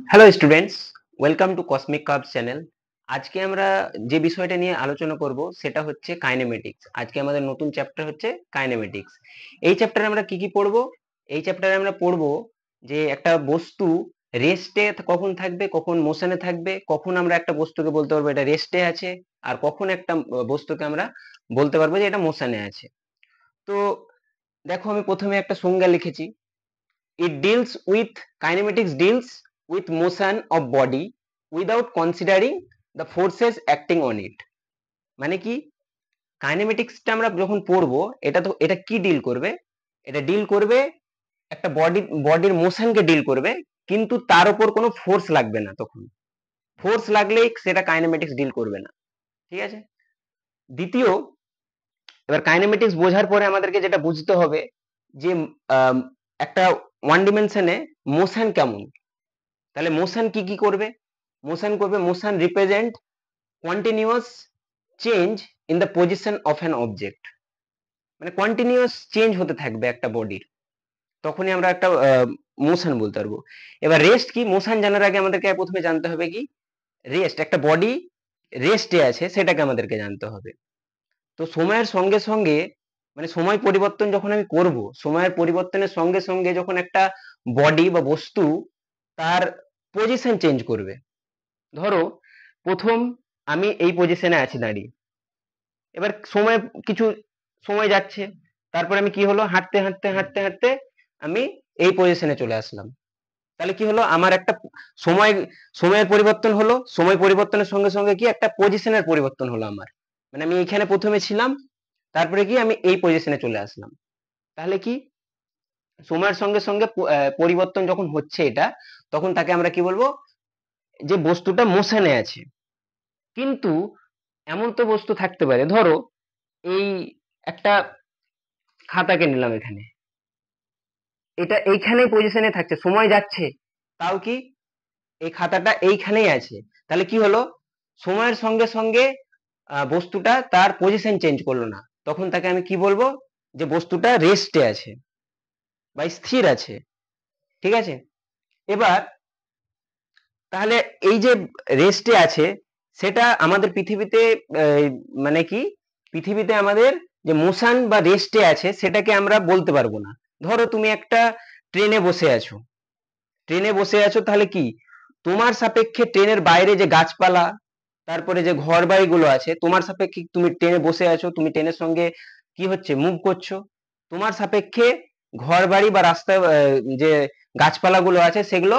Hello students, welcome to cosmic curves channel. আজকে আমরা যে বিষয়টা নিয়ে আলোচনা করব সেটা হচ্ছে কাইনেমেটিক্স। আজকে আমাদের নতুন চ্যাপ্টার হচ্ছে কাইনেমেটিক্স। এই চ্যাপ্টারে আমরা কি কি পড়বো? এই চ্যাপ্টারে আমরা পড়বো যে একটা বস্তু রেস্টে কখন থাকবে, কখন মোশনে থাকবে, কখন আমরা একটা বস্তুকে বলতে পারবো এটা রেস্টে আছে, আর কখন একটা বস্তুকে আমরা বলতে পারবো যে এটা মোশনে আছে। তো দেখো, আমি প্রথমে একটা সংজ্ঞা লিখেছি। It deals with kinematics deals with motion of body without considering the forces acting on it। মানে কি, কাইনেমেটিক্সটা আমরা যখন পড়বো এটা কি ডিল করবে? এটা ডিল করবে একটা বডির মোশনকে ডিল করবে, কিন্তু তার উপর কোনো ফোর্স লাগবে না। তখন ফোর্স লাগলেই সেটা কাইনেমেটিক্স ডিল করবে না। ঠিক আছে। দ্বিতীয়, এবার কাইনেমেটিক্স বোঝার পরে আমাদেরকে যেটা বুঝতে হবে যে একটা ওয়ান ডিমেনশনে মোশন কেমন। তাহলে মোশন কি কি করবে? Motion represent continuous change in the position of an object. মানে কন্টিনিউয়াস চেঞ্জ হতে থাকবে একটা বডির, তখনই আমরা একটা মোশন বলতে পারবো। এবার রেস্ট কি? মোশন জানার আগে আমাদেরকে প্রথমে জানতে হবে কি রেস্ট। একটা বডি রেস্টে আছে সেটাকে আমাদেরকে জানতে হবে। তো সময়ের সঙ্গে সঙ্গে, মানে সময় পরিবর্তন যখন আমি করব, সময়ের পরিবর্তনের সঙ্গে সঙ্গে যখন একটা বডি বা বস্তু তার পজিশন চেঞ্জ করবে, ধরো প্রথম আমি এই পজিশনে আছি দাঁড়িয়ে, এবার কিছু সময় যাচ্ছে, তারপর আমি কি হলো, হাঁটতে হাঁটতে হাঁটতে হাঁটতে আমি এই পজিশনে চলে আসলাম। তাহলে কি হলো, আমার একটা সময় সময়ের পরিবর্তন হলো। সময় পরিবর্তনের সঙ্গে সঙ্গে কি একটা পজিশনের পরিবর্তন হলো আমার। মানে আমি এখানে প্রথমে ছিলাম, তারপরে কি আমি এই পজিশনে চলে আসলাম। তাহলে কি, সময়ের সঙ্গে সঙ্গে পরিবর্তন যখন হচ্ছে এটা, তখন তাকে আমরা কি বলবো, যে বস্তুটা মোশনে আছে। কিন্তু এমন তো বস্তু থাকতে পারে, ধরো এই একটা খাতাকে নিলাম, এখানে এটা এইখানেই পজিশনে থাকছে, সময় যাচ্ছে, তাও কি এই খাতাটা এইখানেই আছে। তাহলে কি হলো, সময়ের সঙ্গে সঙ্গে বস্তুটা তার পজিশন চেঞ্জ করলো না, তখন তাকে আমি কি বলবো, যে বস্তুটা রেস্টে আছে বা স্থির আছে। ঠিক আছে। এবার তাহলে এই যে রেস্টে আছে, সেটা আমাদের পৃথিবীতে মানে কি, পৃথিবীতে আমাদের যে মোশন বা রেস্টে আছে সেটাকে আমরা বলতে পারবো না। ধরো তুমি একটা ট্রেনে বসে আছো, তাহলে কি তোমার সাপেক্ষে ট্রেনের বাইরে যে গাছপালা, তারপরে যে ঘর বাড়িগুলো আছে, তোমার সাপেক্ষে তুমি ট্রেনে বসে আছো, তুমি ট্রেনের সঙ্গে কি হচ্ছে, মুভ করছো। তোমার সাপেক্ষে ঘর বাড়ি বা রাস্তায় যে গাছপালাগুলো আছে সেগুলো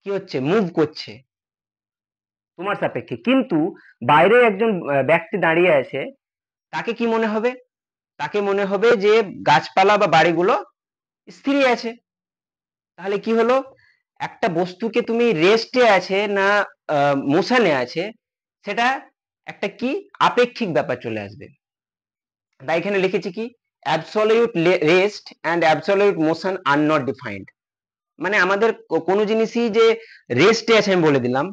কি হচ্ছে, মুভ করছে তোমার সাপেক্ষে। কিন্তু বাইরে একজন ব্যক্তি দাঁড়িয়ে আছে, তাকে কি মনে হবে? তাকে মনে হবে যে গাছপালা বা বাড়িগুলো স্থির আছে। তাহলে কি হলো, একটা বস্তুকে তুমি রেস্টে আছে না মোশনে আছে, সেটা একটা কি আপেক্ষিক ব্যাপার চলে আসবে। তাই এখানে লিখেছি কি, absolute rest and absolute motion are not defined. মানে আমাদের কোনো জিনিসই যে রেস্টে আছে আমি বলে দিলাম,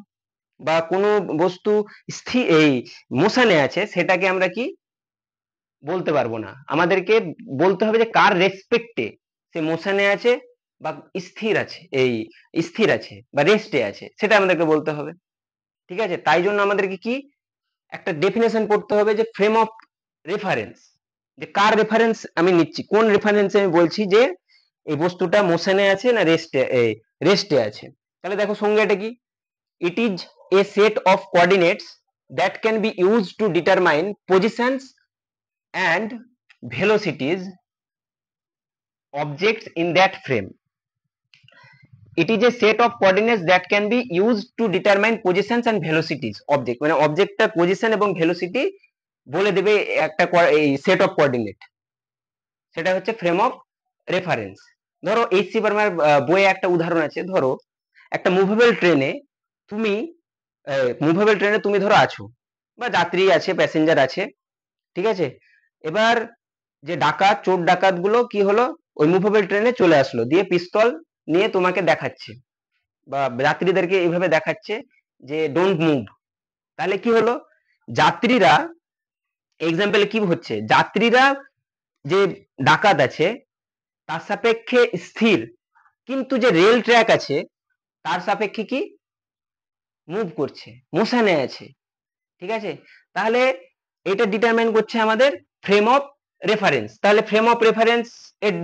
বা কোনো বস্তু স্থির এই মোশনে আছে, সেটাকে আমরা কি বলতে পারবো না। আমাদেরকে বলতে হবে যে কার রেসপেক্টে সে মোশনে আছে বা স্থির আছে বা রেস্টে আছে, সেটা আমাদেরকে বলতে হবে। ঠিক আছে। তাই জন্য আমাদেরকে কি একটা ডেফিনেশন পড়তে হবে, যে ফ্রেম অফ রেফারেন্স, যে কার রেফারেন্স আমি নিচ্ছি, কোন রেফারেন্সে আমি বলছি যে এই বস্তুটা মোশনে আছে না রেস্টে আছে। তাহলে দেখো সংজ্ঞাটা কি, it is a set of coordinates that can be used to determine positions and velocities objects in that frame. It is a set of coordinates that can be used to determine positions and velocities object, মানে অবজেক্টটার position এবং velocity বলে দেবে একটা set of coordinate, সেটা হচ্ছে frame of reference. ধরো H C বর্মার বইয়ে একটা উদাহরণ আছে। ধরো একটা তুমি মুভেবল ট্রেনে তুমি ধরো আছো, বা যাত্রী আছে, প্যাসেঞ্জার আছে। ঠিক আছে। এবার যে চোর ডাকাত গুলো কি হলো, ওই মুভেবল ট্রেনে চলে আসলো, দিয়ে পিস্তল নিয়ে তোমাকে দেখাচ্ছে বা যাত্রীদেরকে এইভাবে দেখাচ্ছে যে ডোন্ট মুভ। তাহলে কি হলো, যাত্রীরা, এক্সাম্পলে কি হচ্ছে, যাত্রীরা যে ডাকাত আছে তার সাপেক্ষে স্থির, কিন্তু যে রেল ট্র্যাক আছে তার সাপেক্ষে কি মুভ করছে, মোশনে আছে। ঠিক আছে, তাহলে এটা ডিটারমাইন করছে আমাদের ফ্রেম অফ রেফারেন্স। তাহলে ফ্রেম অফ রেফারেন্স এর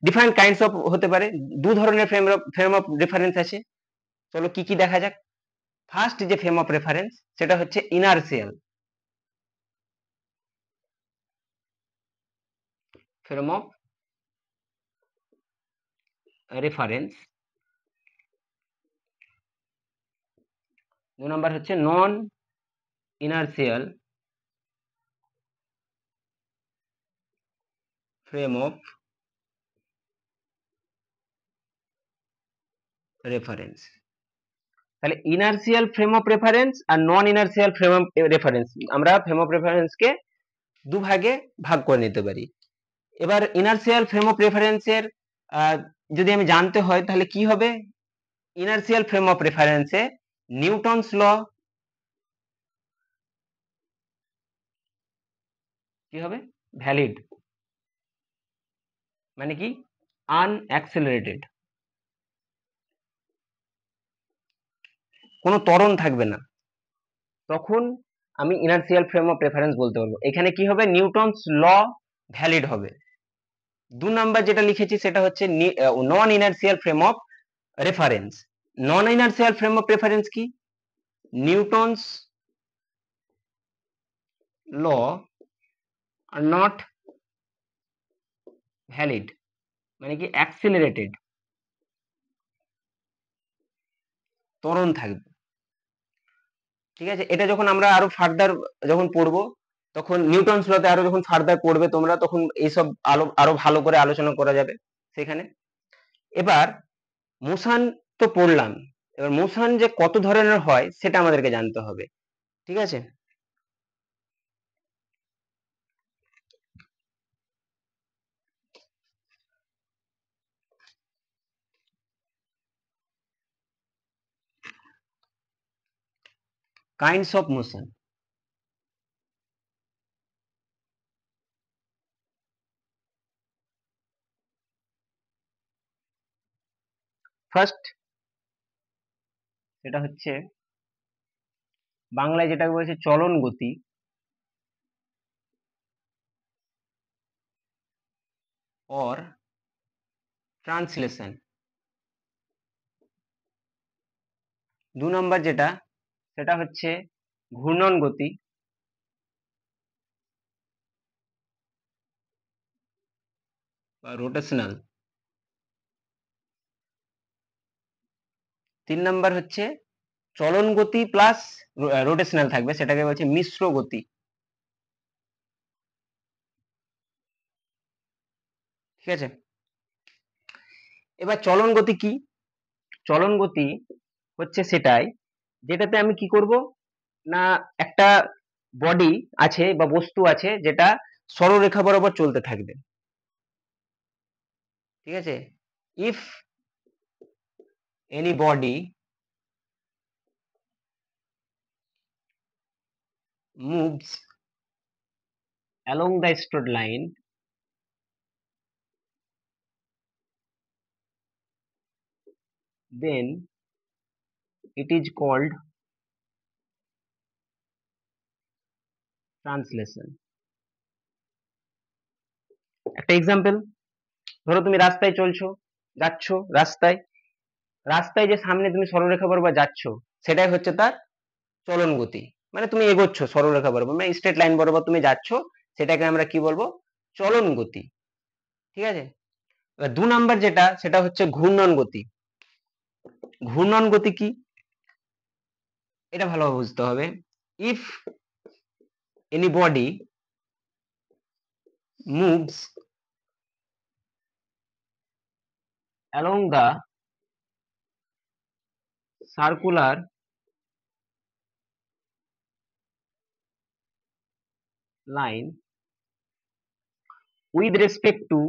ডিফারেন্ট কাইন্ডস অফ হতে পারে, দু ধরনের ফ্রেম অফ রেফারেন্স আছে। চলো কি কি দেখা যাক। ফার্স্ট যে ফ্রেম অফ রেফারেন্স সেটা হচ্ছে inertial frame of reference. 2 number হচ্ছে non inertial frame of reference. তাহলে ইনার্সিয়াল ফ্রেম অফ রেফারেন্স আর non inertial frame of reference, আমরা ফ্রেম অফ রেফারেন্স কে দুভাগে ভাগ করে নিতে পারি। এবার ইনার্সিয়াল ফ্রেম অফ রেফারেন্স এর যদি আমি জানতে হয় তাহলে কি হবে, ইনার্সিয়াল ফ্রেম অফ রেফারেন্সে নিউটনস ল কি হবে, ভ্যালিড, মানে কি আনঅ্যাক্সেলারেটেড, কোনো ত্বরণ থাকবে না, তখন আমি ইনার্সিয়াল ফ্রেম অফ রেফারেন্স বলতে পারবো। এখানে কি হবে, নিউটনস ল ভ্যালিড হবে। 2 নাম্বার যেটা লিখেছি সেটা হচ্ছে non inertial frame of reference. Non inertial frame of reference কি, Newton's law are not valid, মানে কি অ্যাক্সিলারেটেড, ত্বরণ থাকবে। ঠিক আছে, এটা যখন আমরা আরো ফার্দার যখন পড়বো, তখন নিউটনস লতে আরো যখন ফার্দার পড়বে তোমরা, তখন এইসব আরো ভালো করে আলোচনা করা যাবে সেখানে। এবার মোশন তো পড়লাম, এবার মোশন যে কত ধরনের হয় সেটা আমাদেরকে জানতে হবে। ঠিক আছে, কাইন্ডস অফ মোশন। ফার্স্ট সেটা হচ্ছে বাংলায় যেটা বলেছে চলন গতি, অর ট্রান্সলেশন। 2 নম্বর যেটা সেটা হচ্ছে ঘূর্ণন গতি, বা রোটেশনাল। 3 নাম্বার হচ্ছে চলন গতি প্লাস রোটেশনাল থাকবে, সেটাকে বলছে মিশ্র গতি। ঠিক আছে, এবার চলন গতি কি, চলন গতি হচ্ছে সেটাই যেটাতে আমি কি করব না, একটা বডি আছে বা বস্তু আছে যেটা সরলরেখা বরাবর চলতে থাকবে। ঠিক আছে, if any body moves along the straight line, then it is called translation. একটা এক্সাম্পল, ধরো তুমি রাস্তায় চলছো, যাচ্ছ রাস্তায়, রাস্তায় যে সামনে তুমি সরলরেখা বরাবর যাচ্ছ সেটাই হচ্ছে তার চলন গতি। মানে তুমি এগোচ্ছ সরলরেখা বরাবর, মানে স্ট্রেট লাইন বরাবর তুমি যাচ্ছ, সেটাকে আমরা কি বলবো, চলন গতি। ঠিক আছে, এবার 2 নাম্বার যেটা সেটা হচ্ছে ঘূর্ণন গতি। ঘূর্ণন গতি কি, এটা ভালোভাবে বুঝতে হবে। If any body moves along the circular line with respect to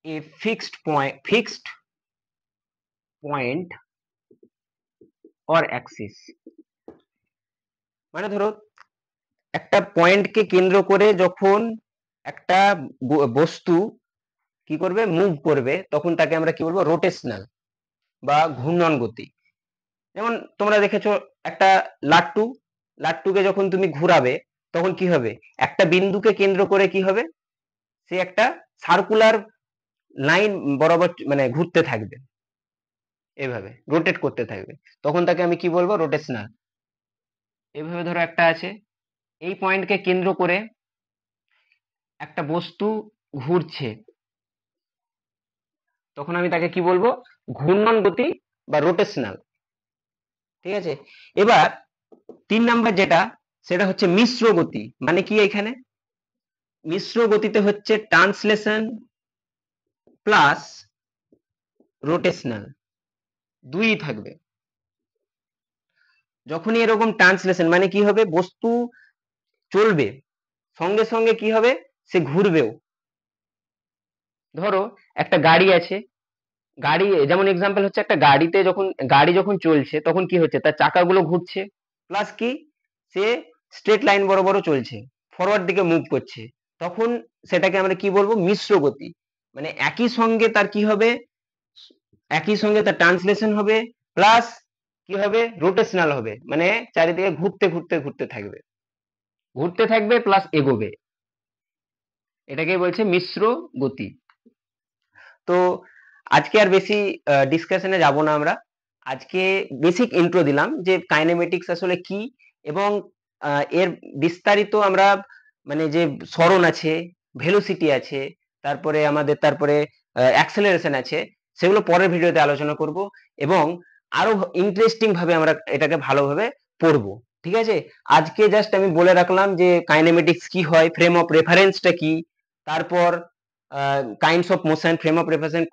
a fixed point or axis, মানে ধরো একটা পয়েন্টকে কেন্দ্র করে যখন একটা বস্তু কি করবে, মুভ করবে, তখন তাকে আমরা কি বলবো, রোটেশনাল বা ঘূর্ণন গতি। যেমন তোমরা দেখেছো একটা লাট্টু, লাট্টুকে যখন তুমি ঘুরাবে তখন কি হবে, একটা বিন্দুকে কেন্দ্র করে কি হবে, সে একটা সার্কুলার লাইন বরাবর মানে ঘুরতে থাকবে, এভাবে রোটেট করতে থাকবে, তখন তাকে আমি কি বলবো, রোটেশনাল। এভাবে ধরো একটা আছে, এই পয়েন্টকে কেন্দ্র করে একটা বস্তু ঘুরছে, তখন আমি তাকে কি বলবো, ঘূর্ণন গতি বা রোটেশনাল। ঠিক আছে, এবার 3 নাম্বার যেটা, সেটা হচ্ছে মিশ্র গতি। মানে কি, এখানে মিশ্র গতিতে হচ্ছে ট্রান্সলেশন প্লাস রোটেশনাল, দুই থাকবে। যখনই এরকম ট্রান্সলেশন মানে কি হবে, বস্তু চলবে, সঙ্গে সঙ্গে কি হবে, সে ঘুরবেও। ধরো একটা গাড়ি আছে, গাড়ি যেমন এক্সাম্পল হচ্ছে, একটা গাড়িতে যখন গাড়ি যখন চলছে তখন কি হচ্ছে, তার চাকাগুলো ঘুরছে, প্লাস কি, সে স্ট্রেট লাইন বরাবর চলছে, ফরওয়ার্ড দিকে মুভ করছে, তখন সেটাকে আমরা কি বলবো, মিশ্র গতি। মানে একই সঙ্গে তার কি হবে, একই সঙ্গে তার ট্রান্সলেশন হবে, প্লাস কি হবে, রোটেশনাল হবে, মানে চারিদিকে ঘুরতে ঘুরতে ঘুরতে থাকবে, ঘুরতে থাকবে প্লাস এগোবে, এটাকে বলছে মিশ্র গতি। তো আজকে আর বেশি ডিসকাশনে যাব না আমরা, আজকে বেসিক ইন্ট্রো দিলাম যে কাইনেমেটিক্স আসলে কি, এবং এর বিস্তারিত আমরা মানে যে সরণ আছে, ভেলোসিটি আছে, তারপরে আমাদের তারপরে অ্যাক্সেলারেশন আছে, সেগুলো পরের ভিডিওতে আলোচনা করব, এবং আরো ইন্টারেস্টিং ভাবে আমরা এটাকে ভালোভাবে পড়বো। ঠিক আছে, আজকে জাস্ট আমি বলে রাখলাম যে কাইনেমেটিক্স কি হয়, ফ্রেম অফ রেফারেন্সটা কি, তারপর kinds of motion, frame of reference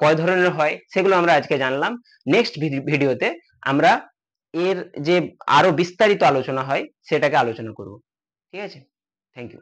কয় ধরনের হয়, সেগুলো আমরা আজকে জানলাম। নেক্সট ভিডিওতে আমরা এর যে আরো বিস্তারিত আলোচনা হয় সেটাকে আলোচনা করব। ঠিক আছে, থ্যাংক ইউ।